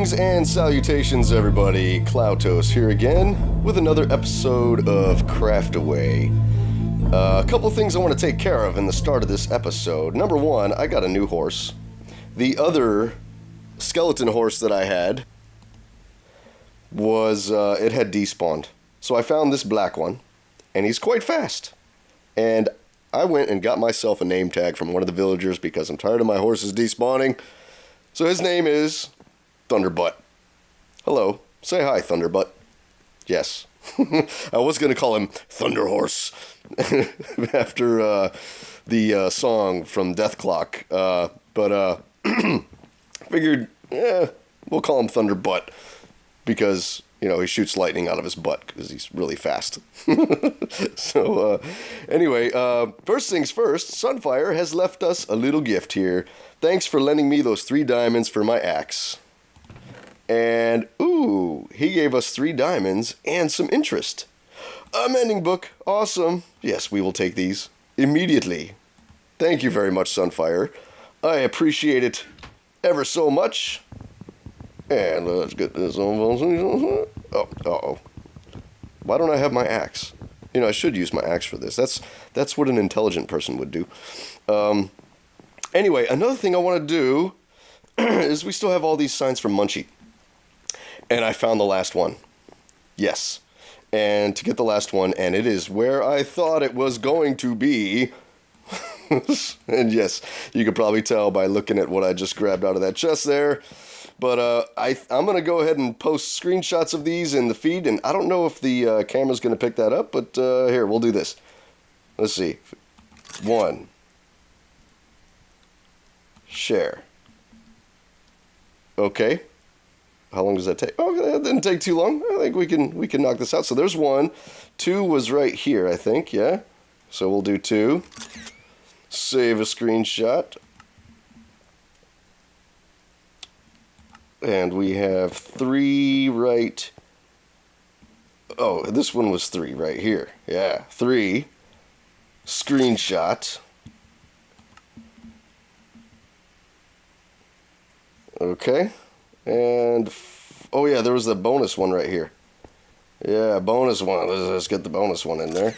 Greetings and salutations, everybody. Klautos here again with another episode of Craftaway. A couple things I want to take care of in the start of this episode. Number one, I got a new horse. The other skeleton horse that I had was, it had despawned. So I found this black one, and he's quite fast. And I went and got myself a name tag from one of the villagers because I'm tired of my horses despawning. So his name is Thunderbutt. Hello. Say hi, Thunderbutt. Yes. I was going to call him Thunderhorse after the song from Death Clock. But figured, we'll call him Thunderbutt because, you know, he shoots lightning out of his butt because he's really fast. So, anyway, first things first, Sunfire has left us a little gift here. Thanks for lending me those 3 diamonds for my axe. And, ooh, he gave us 3 diamonds and some interest. A mending book. Awesome. Yes, we will take these immediately. Thank you very much, Sunfire. I appreciate it ever so much. And let's get this on. Oh, uh-oh. Why don't I have my axe? You know, I should use my axe for this. That's what an intelligent person would do. Anyway, another thing I want to do is we still have all these signs from Munchie. And I found the last one. Yes. And to get the last one, and it is where I thought it was going to be. And yes, you could probably tell by looking at what I just grabbed out of that chest there. But I'm going to go ahead and post screenshots of these in the feed. And I don't know if the camera's going to pick that up, but here, we'll do this. Let's see. 1. Share. Okay. How long does that take? Oh, that didn't take too long. I think we can knock this out. So there's 1. 2 was right here, I think, yeah? So we'll do 2. Save a screenshot. And we have 3 right... Oh, this one was 3 right here. Yeah, 3. Screenshot. Okay. And, oh yeah, there was the bonus one right here. Yeah, bonus one. Let's get the bonus one in there.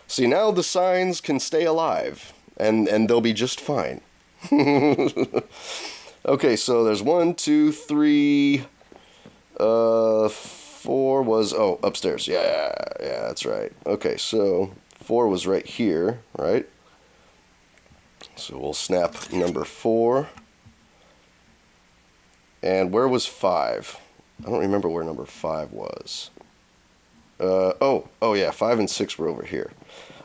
See, now the signs can stay alive, and they'll be just fine. Okay, so there's 1, 2, 3, 4 was, oh, upstairs. Yeah, that's right. Okay, so 4 was right here, right? So we'll snap number 4. And where was 5? I don't remember where number 5 was. Oh yeah, 5 and 6 were over here.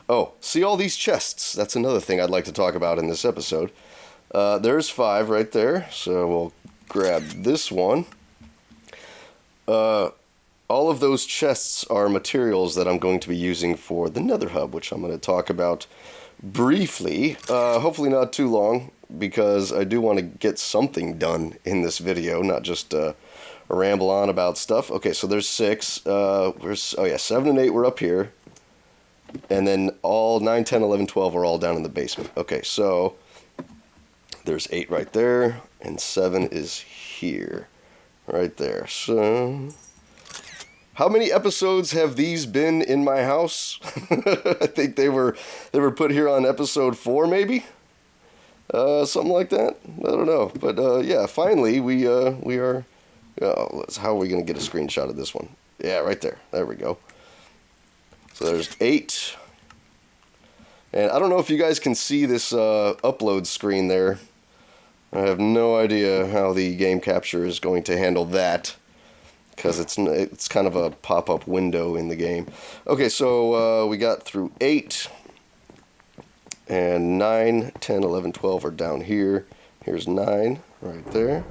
Oh, see all these chests? That's another thing I'd like to talk about in this episode. There's 5 right there, so we'll grab this one. All of those chests are materials that I'm going to be using for the nether hub, which I'm going to talk about briefly. Hopefully not too long, because I do want to get something done in this video, not just ramble on about stuff. Okay, so there's 6. Oh yeah, 7 and 8 were up here. And then all 9, 10, 11, 12 are all down in the basement. Okay, so there's 8 right there, and 7 is here. Right there. So how many episodes have these been in my house? I think they were put here on episode 4, maybe? Something like that. I don't know, but yeah, finally we are. How are we gonna get a screenshot of this one? Yeah, right there. There we go. So there's 8, and I don't know if you guys can see this upload screen there. I have no idea how the game capture is going to handle that, because it's kind of a pop-up window in the game. Okay, so we got through 8. And 9, 10, 11, 12 are down here. Here's 9 right there.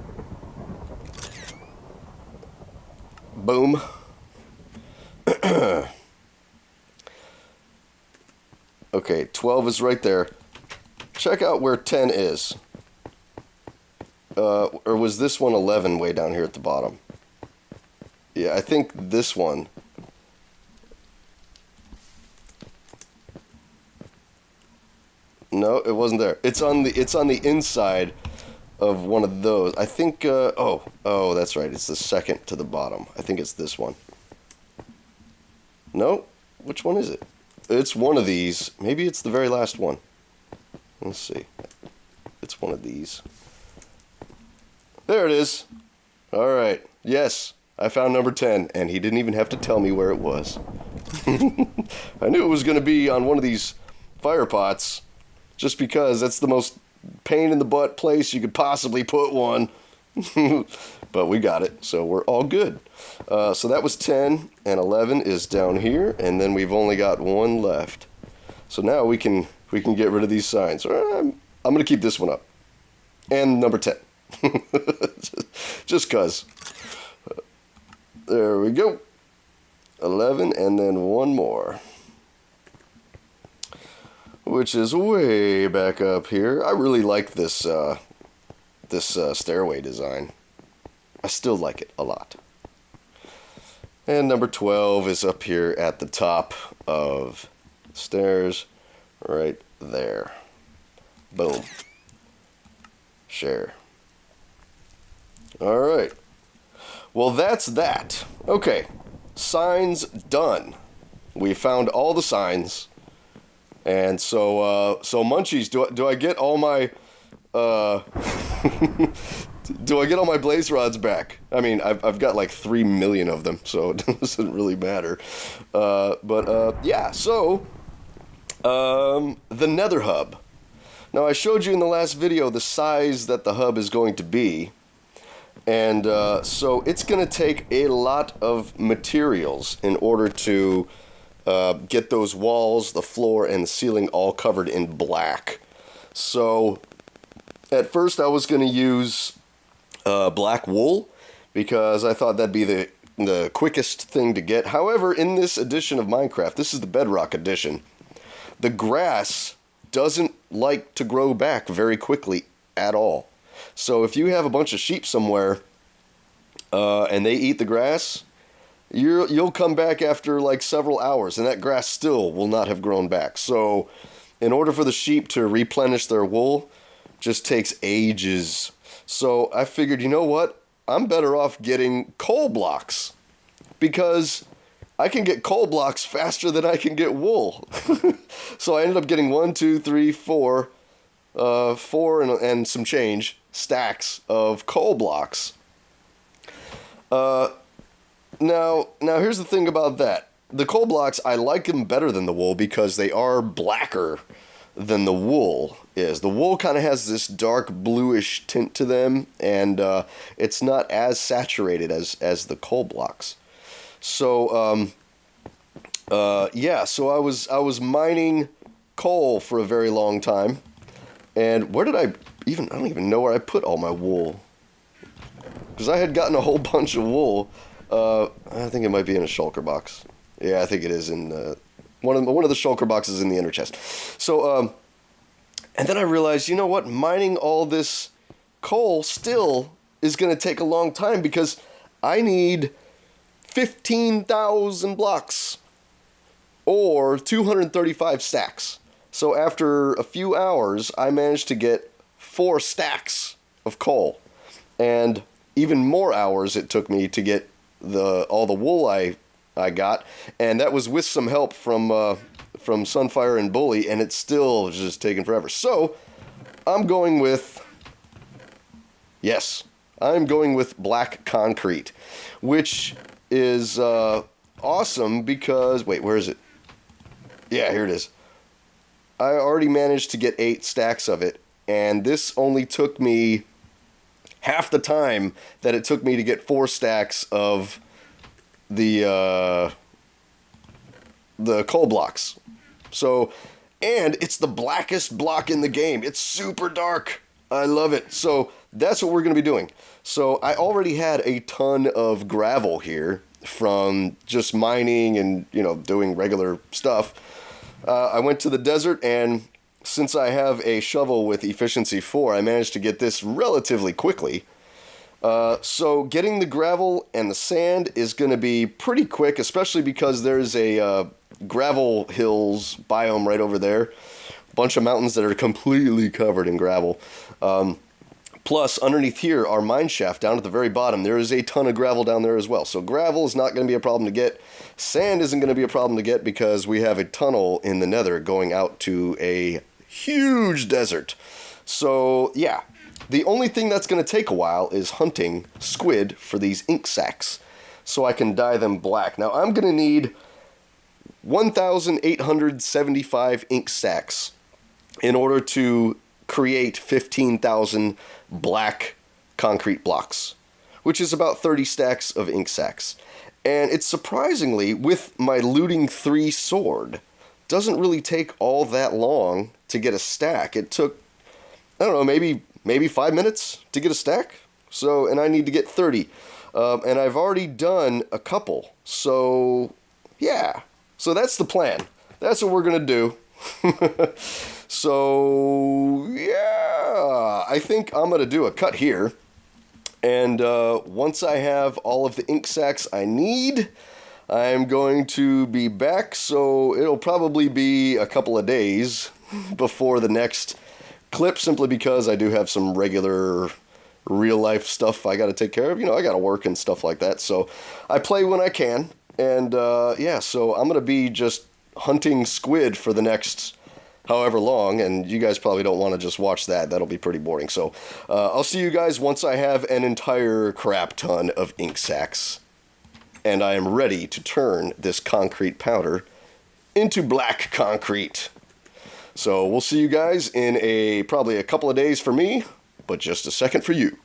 Boom. Okay, 12 is right there. Check out where 10 is. Or was this one 11 way down here at the bottom? Yeah, I think this one. No, it wasn't there. It's on the inside of one of those. I think, oh, that's right. It's the second to the bottom. I think it's this one. No? Which one is it? It's one of these. Maybe it's the very last one. Let's see. It's one of these. There it is. All right. Yes, I found number 10, and he didn't even have to tell me where it was. I knew it was going to be on one of these fire pots, just because that's the most pain in the butt place you could possibly put one. But we got it, so we're all good. So that was 10, and 11 is down here, and then we've only got one left. So now we can get rid of these signs. I'm going to keep this one up. And number 10. Just cuz. There we go. 11, and then one more. Which is way back up here. I really like this stairway design. I still like it a lot. And number 12 is up here at the top of the stairs, right there. Boom. Share. All right. Well, that's that. Okay. Signs done. We found all the signs. And so Munchies, do I get all my do I get all my blaze rods back? I mean, I've got like 3 million of them, so it doesn't really matter. Yeah. So the Nether hub. Now I showed you in the last video the size that the hub is going to be, and so it's going to take a lot of materials in order to get those walls, the floor, and the ceiling all covered in black. So at first I was going to use black wool because I thought that'd be the quickest thing to get. However, in this edition of Minecraft, this is the Bedrock edition, the grass doesn't like to grow back very quickly at all. So if you have a bunch of sheep somewhere and they eat the grass, you'll come back after like several hours, and that grass still will not have grown back. So in order for the sheep to replenish their wool, just takes ages. So I figured, you know what? I'm better off getting coal blocks, because I can get coal blocks faster than I can get wool. So I ended up getting 1, 2, 3, 4, 4 and some change stacks of coal blocks. Now here's the thing about that. The coal blocks, I like them better than the wool because they are blacker than the wool is. The wool kind of has this dark bluish tint to them, and it's not as saturated as the coal blocks. So yeah, so I was mining coal for a very long time, and where did I don't even know where I put all my wool, because I had gotten a whole bunch of wool. I think it might be in a shulker box. Yeah, I think it is in one of the shulker boxes in the inner chest. So, and then I realized, you know what? Mining all this coal still is going to take a long time, because I need 15,000 blocks or 235 stacks. So after a few hours, I managed to get 4 stacks of coal, and even more hours it took me to get all the wool I got, and that was with some help from Sunfire and Bully, and it's still just taking forever. So I'm going with black concrete, which is awesome because, wait, where is it? Yeah, here it is. I already managed to get 8 stacks of it, and this only took me half the time that it took me to get 4 stacks of the coal blocks. So, and it's the blackest block in the game. It's super dark. I love it. So that's what we're going to be doing. So I already had a ton of gravel here from just mining and, doing regular stuff. I went to the desert, and since I have a shovel with efficiency 4, I managed to get this relatively quickly. So getting the gravel and the sand is going to be pretty quick, especially because there's a gravel hills biome right over there. A bunch of mountains that are completely covered in gravel. Plus, underneath here, our mine shaft down at the very bottom, there is a ton of gravel down there as well. So gravel is not going to be a problem to get. Sand isn't going to be a problem to get because we have a tunnel in the nether going out to a huge desert. So, yeah. The only thing that's going to take a while is hunting squid for these ink sacs so I can dye them black. Now, I'm going to need 1,875 ink sacs in order to create 15,000 black concrete blocks, which is about 30 stacks of ink sacs. And it's surprisingly, with my looting 3 sword, doesn't really take all that long to get a stack. It took, I don't know, maybe 5 minutes to get a stack. So, and I need to get 30. And I've already done a couple. So, yeah. So that's the plan. That's what we're going to do. So, yeah, I think I'm going to do a cut here. And once I have all of the ink sacs I need, I'm going to be back. So it'll probably be a couple of days before the next clip, simply because I do have some regular real life stuff I got to take care of. You know, I got to work and stuff like that. So I play when I can. And yeah, so I'm going to be just hunting squid for the next however long, and you guys probably don't want to just watch that. That'll be pretty boring. So I'll see you guys once I have an entire crap ton of ink sacs and I am ready to turn this concrete powder into black concrete. So we'll see you guys in probably a couple of days for me, but just a second for you.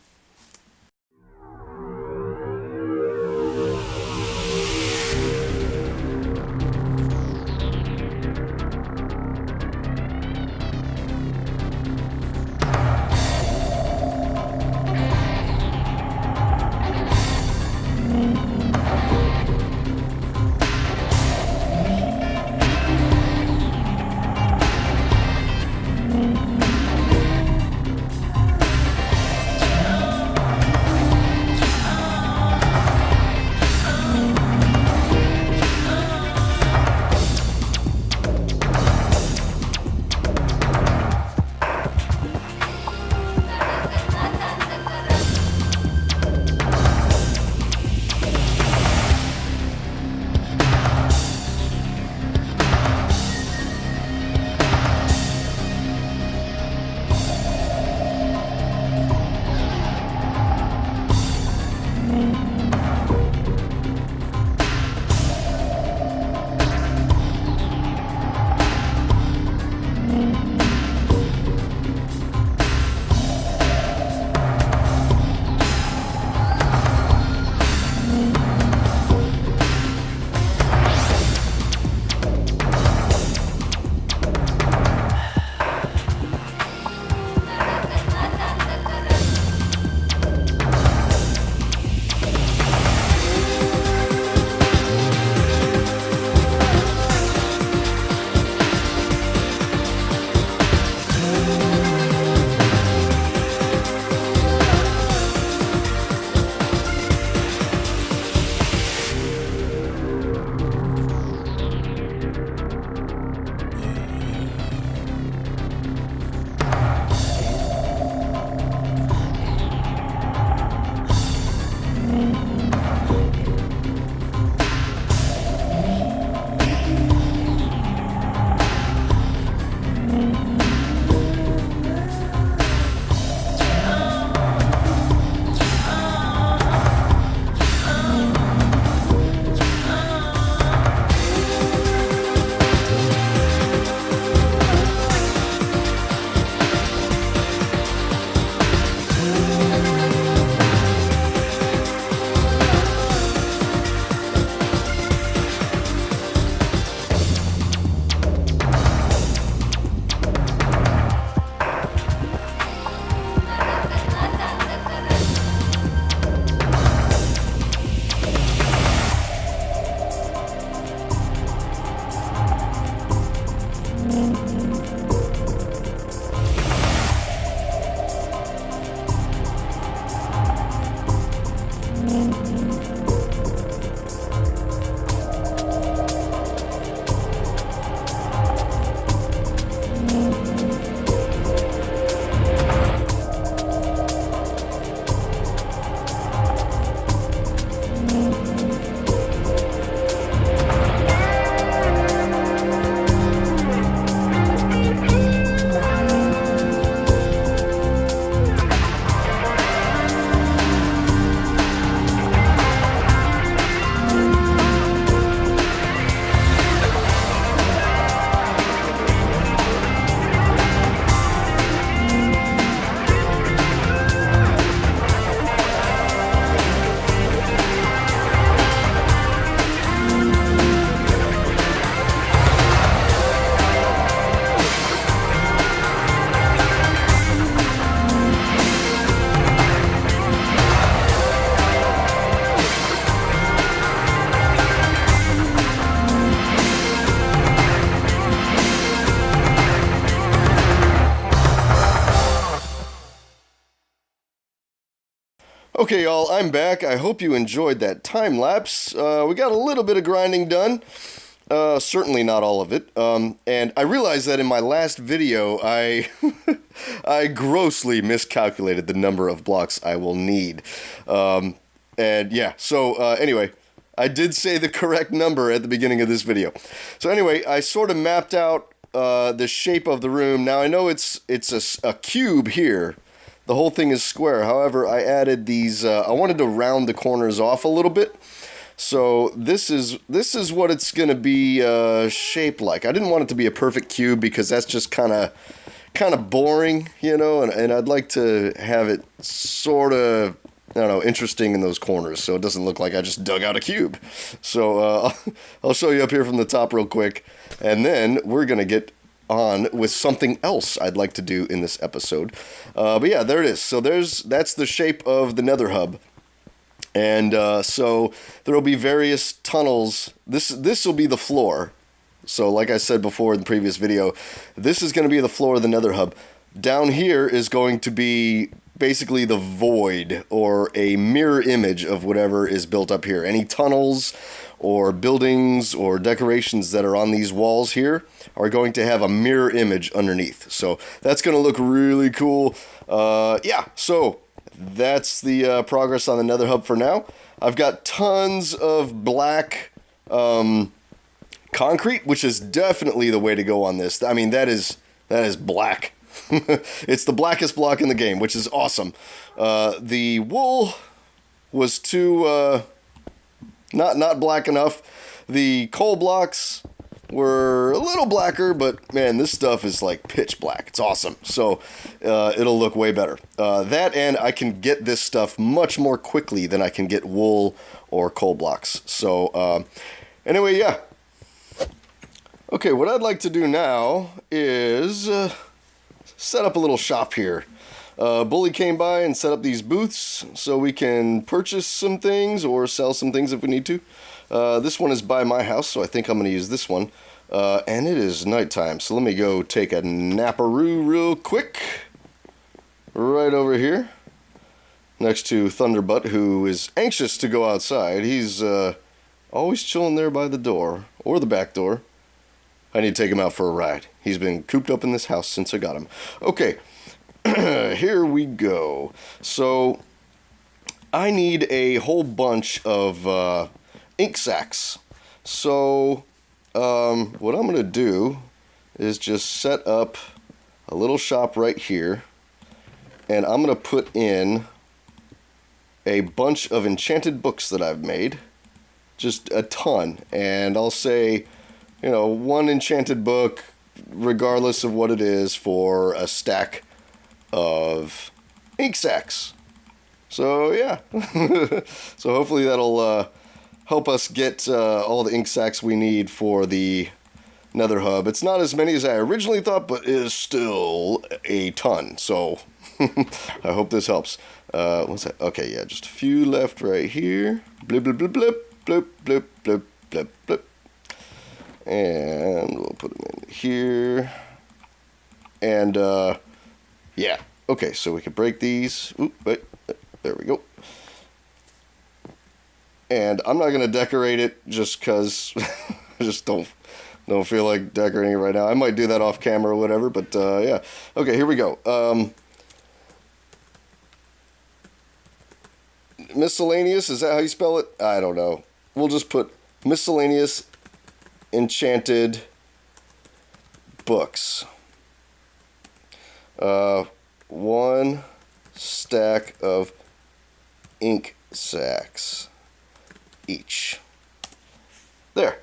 Okay, y'all, I'm back. I hope you enjoyed that time lapse. We got a little bit of grinding done. Certainly not all of it. And I realized that in my last video, I I grossly miscalculated the number of blocks I will need. And yeah, so anyway, I did say the correct number at the beginning of this video. So anyway, I sort of mapped out the shape of the room. Now I know it's a cube here. The whole thing is square. However, I added these, I wanted to round the corners off a little bit. So this is what it's going to be shaped like. I didn't want it to be a perfect cube because that's just kind of boring, you know, and I'd like to have it sort of, I don't know, interesting in those corners so it doesn't look like I just dug out a cube. So I'll show you up here from the top real quick, and then we're going to get on with something else I'd like to do in this episode. But yeah, there it is. So that's the shape of the nether hub. And so there will be various tunnels. This will be the floor. So like I said before in the previous video, this is going to be the floor of the nether hub. Down here is going to be basically the void, or a mirror image of whatever is built up here. Any tunnels or buildings or decorations that are on these walls here are going to have a mirror image underneath. So that's going to look really cool. Yeah, so that's the progress on the nether hub for now. I've got tons of black concrete, which is definitely the way to go on this. I mean, that is black. It's the blackest block in the game, which is awesome. The wool was too not black enough. The coal blocks were a little blacker, but man, this stuff is like pitch black. It's awesome. So it'll look way better. That, and I can get this stuff much more quickly than I can get wool or coal blocks. So anyway, yeah. Okay, what I'd like to do now is set up a little shop here. Bully came by and set up these booths so we can purchase some things or sell some things if we need to. This one is by my house, so I think I'm going to use this one. And it is nighttime, so let me go take a naparoo real quick. Right over here, next to Thunderbutt, who is anxious to go outside. He's always chilling there by the door, or the back door. I need to take him out for a ride. He's been cooped up in this house since I got him. Okay, here we go. So, I need a whole bunch of ink sacks. So, what I'm going to do is just set up a little shop right here. And I'm going to put in a bunch of enchanted books that I've made. Just a ton. And I'll say, you know, one enchanted book, regardless of what it is, for a stack of ink sacks. So, yeah. So hopefully that'll help us get all the ink sacks we need for the nether hub. It's not as many as I originally thought, but it is still a ton. So I hope this helps. What's that? Okay, yeah, just a few left right here. Blip, blip, blip, blip, blip, blip, blip, blip, blip. And we'll put them in here. And, yeah. Okay, so we can break these. Oop, wait. There we go. And I'm not going to decorate it just because I just don't feel like decorating it right now. I might do that off camera or whatever, but, yeah. Okay, here we go. Miscellaneous, is that how you spell it? I don't know. We'll just put miscellaneous enchanted books. One stack of ink sacks each. There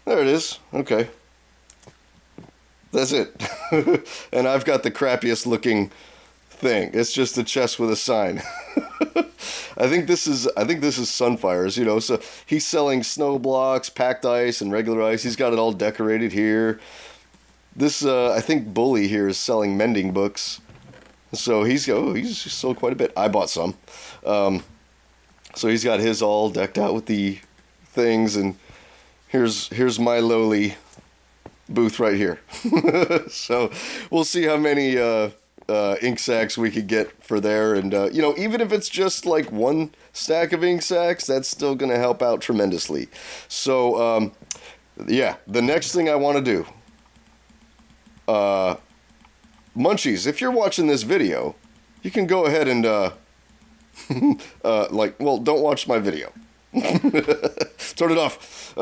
it is. Okay, that's it. And I've got the crappiest looking thing. It's just a chest with a sign. I think this is Sunfire's, you know. So he's selling snow blocks, packed ice, and regular ice. He's got it all decorated here. This I think Bully here is selling mending books. So he's sold quite a bit. I bought some. So he's got his all decked out with the things, and here's my lowly booth right here. So we'll see how many ink sacs we could get for there. And, you know, even if it's just like one stack of ink sacs, that's still going to help out tremendously. So, yeah, the next thing I want to do, Munchies, if you're watching this video, you can go ahead and, well, don't watch my video. Turn it off.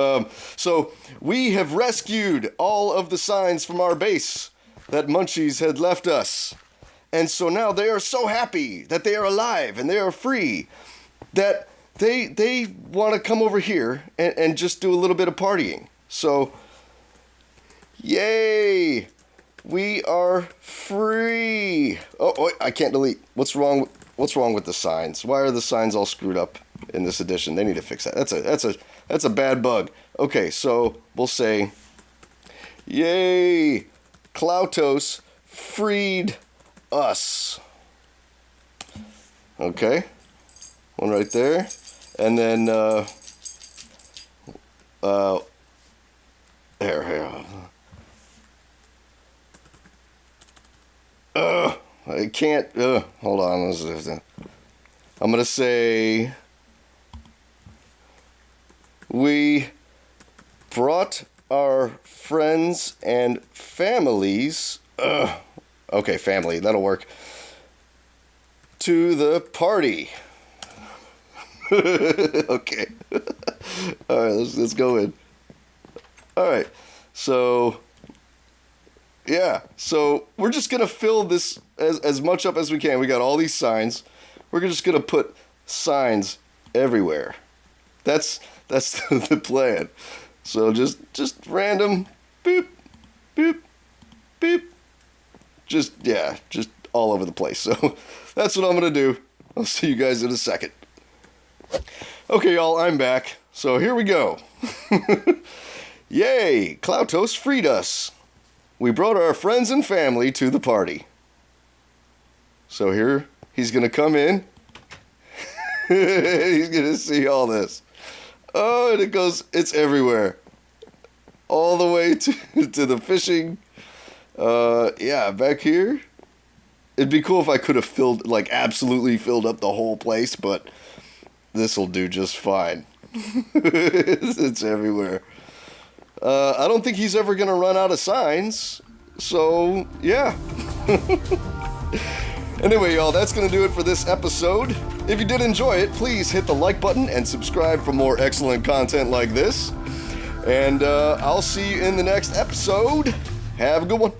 So we have rescued all of the signs from our base that Munchies had left us. And so now they are so happy that they are alive and they are free that they want to come over here and just do a little bit of partying. So, yay! We are free. Oh, I can't delete. What's wrong with the signs? Why are the signs all screwed up in this edition? They need to fix that. That's a bad bug. Okay, so we'll say, yay! Klautos freed us. Okay, one right there, and then here. I can't. Hold on. I'm gonna say we brought our friends and families. Okay, family. That'll work. To the party. Okay. All right. Let's go in. All right. So. Yeah, so we're just going to fill this as much up as we can. We got all these signs. We're just going to put signs everywhere. That's the plan. So just random, boop, boop, boop. Just all over the place. So that's what I'm going to do. I'll see you guys in a second. Okay, y'all, I'm back. So here we go. Yay, Klautos freed us. We brought our friends and family to the party. So here, he's going to come in. He's going to see all this. Oh, and it's everywhere. All the way to the fishing. Yeah, back here. It'd be cool if I could have absolutely filled up the whole place, but this'll do just fine. It's everywhere. I don't think he's ever going to run out of signs. So, yeah. Anyway, y'all, that's going to do it for this episode. If you did enjoy it, please hit the like button and subscribe for more excellent content like this. And I'll see you in the next episode. Have a good one.